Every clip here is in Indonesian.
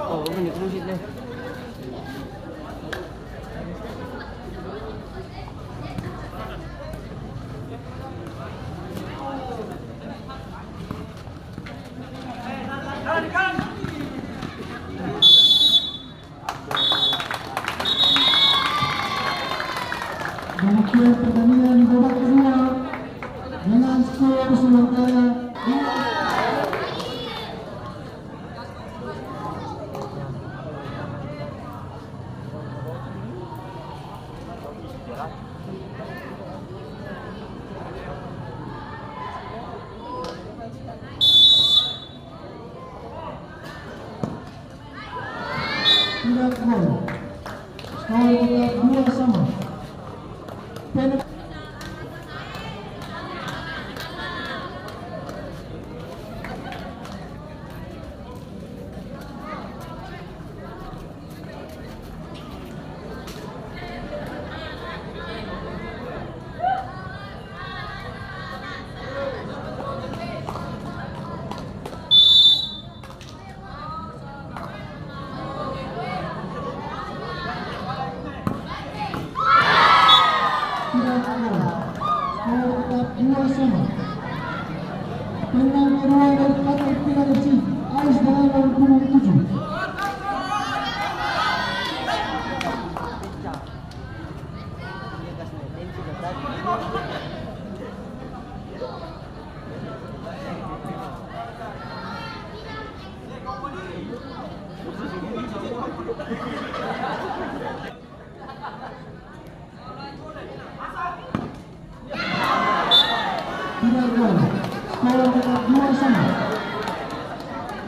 Oh, banyak musik deh. Demikian pertandingan babak kedua dengan skor sementara 2. Tidak gol. Skor tetap 2 sama. Penalti. Penang kedua dari partai penalti Ais dengan nomor 7. Tidak gol. Skor tetap 2 sama.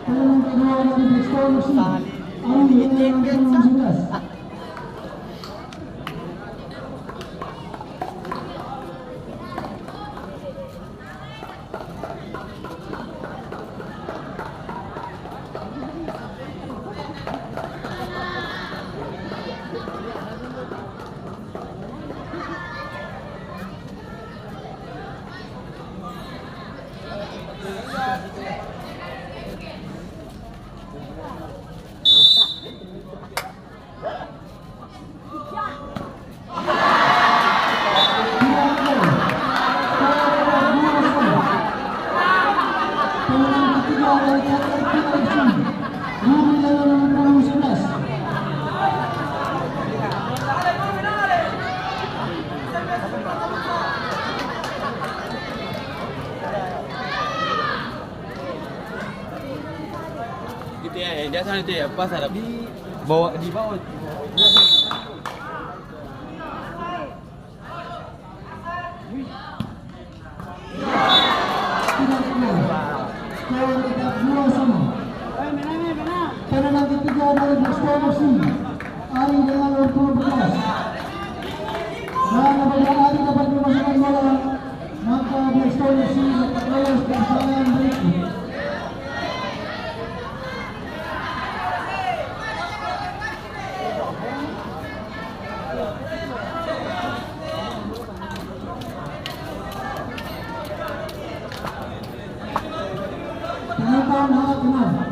Penang kedua dari Bristol Musim Ais dengan nomor 11. Gitu ya, yang biasa itu ya pas ada di bawah Skor tetap 2 sama. Penalti ketiga dari Bristol Musim Ais dengan nomor 12. Dan apabila Ais dapat memasukkan bola, maka Bristol Musim dapat lolos ke pertandingan berikut. Penonton hangat tenang.